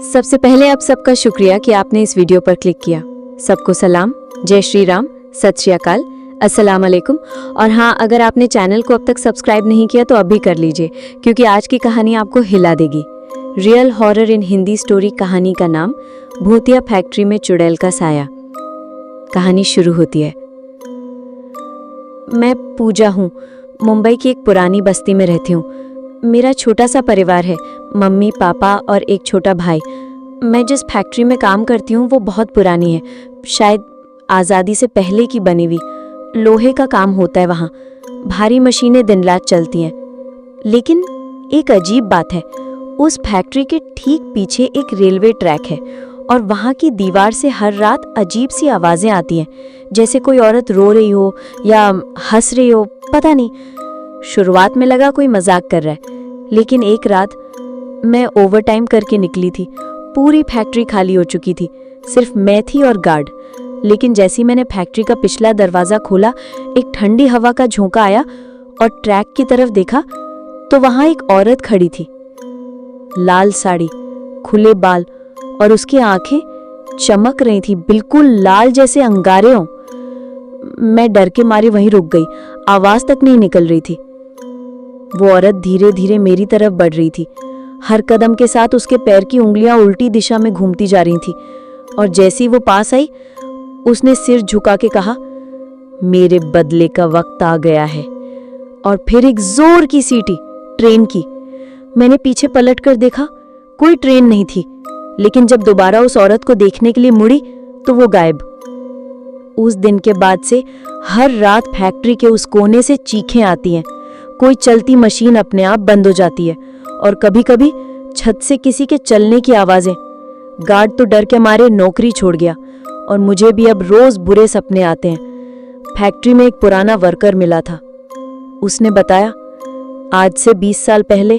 सबसे पहले आप सबका शुक्रिया कि आपने इस वीडियो पर क्लिक किया। सबको सलाम, जय श्री राम, सत श्री अकाल, अस्सलाम वालेकुम। और हाँ, अगर आपने चैनल को अब तक सब्सक्राइब नहीं किया तो अभी कर लीजिए, क्योंकि आज की कहानी आपको हिला देगी। रियल हॉरर इन हिंदी स्टोरी कहानी का नाम भूतिया फैक्ट्री में चुड़ैल का साया। कहानी शुरू होती है। मैं पूजा हूँ, मुंबई की एक पुरानी बस्ती में रहती हूँ। मेरा छोटा सा परिवार है, मम्मी, पापा और एक छोटा भाई। मैं जिस फैक्ट्री में काम करती हूँ वो बहुत पुरानी है, शायद आज़ादी से पहले की बनी हुई। लोहे का काम होता है वहाँ, भारी मशीनें दिन रात चलती हैं। लेकिन एक अजीब बात है, उस फैक्ट्री के ठीक पीछे एक रेलवे ट्रैक है और वहाँ की दीवार से हर रात अजीब सी आवाज़ें आती हैं, जैसे कोई औरत रो रही हो या हंस रही हो, पता नहीं। शुरुआत में लगा कोई मजाक कर रहा है, लेकिन एक रात मैं ओवरटाइम करके निकली थी। पूरी फैक्ट्री खाली हो चुकी थी, सिर्फ मैं थी और गार्ड। लेकिन जैसे मैंने फैक्ट्री का पिछला दरवाज़ा खोला, एक ठंडी हवा का झोंका आया और ट्रैक की तरफ देखा तो वहाँ एक औरत खड़ी थी। लाल साड़ी, खुले बाल और उसकी आंखें चमक रही थी, बिल्कुल लाल जैसे अंगारे हों। मैं डर के मारे वहीं रुक गई, आवाज़ तक नहीं निकल रही थी। वो औरत धीरे धीरे मेरी तरफ बढ़ रही थी। हर कदम के साथ उसके पैर की उंगलियां उल्टी दिशा में घूमती जा रही थी और जैसे ही वो पास आई, उसने सिर झुका के कहा, मेरे बदले का वक्त आ गया है। और फिर एक जोर की सीटी, ट्रेन की। मैंने पीछे पलट कर देखा, कोई ट्रेन नहीं थी। लेकिन जब दोबारा उस औरत को देखने के लिए मुड़ी तो वो गायब। उस दिन के बाद से हर रात फैक्ट्री के उस कोने से चीखें आती हैं। कोई चलती मशीन अपने आप बंद हो जाती है और कभी कभी छत से किसी के चलने की आवाजें। गार्ड तो डर के मारे नौकरी छोड़ गया और मुझे भी अब रोज बुरे सपने आते हैं। फैक्ट्री में एक पुराना वर्कर मिला था। उसने बताया, आज से 20 साल पहले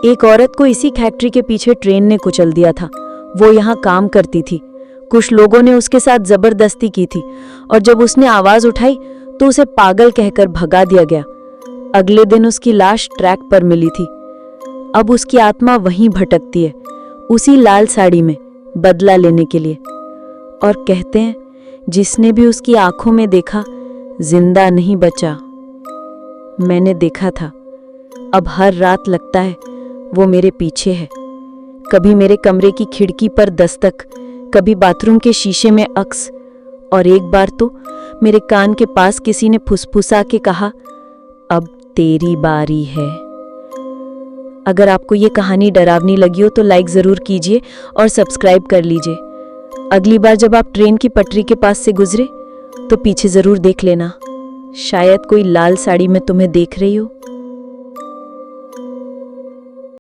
एक औरत को इसी फैक्ट्री के पीछे ट्रेन ने कुचल दिया था। वो यहाँ काम करती थी। कुछ लोगों ने उसके साथ जबरदस्ती की थी और जब उसने आवाज उठाई तो उसे पागल कहकर भगा दिया गया। अगले दिन उसकी लाश ट्रैक पर मिली थी। अब उसकी आत्मा वहीं भटकती है, उसी लाल साड़ी में, बदला लेने के लिए। और कहते हैं, जिसने भी उसकी आंखों में देखा जिंदा नहीं बचा। मैंने देखा था। अब हर रात लगता है वो मेरे पीछे है। कभी मेरे कमरे की खिड़की पर दस्तक, कभी बाथरूम के शीशे में अक्स, और एक बार तो मेरे कान के पास किसी ने फुसफुसा के कहा, अब तेरी बारी है। अगर आपको ये कहानी डरावनी लगी हो तो लाइक जरूर कीजिए और सब्सक्राइब कर लीजिए। अगली बार जब आप ट्रेन की पटरी के पास से गुजरे तो पीछे जरूर देख लेना, शायद कोई लाल साड़ी में तुम्हें देख रही हो।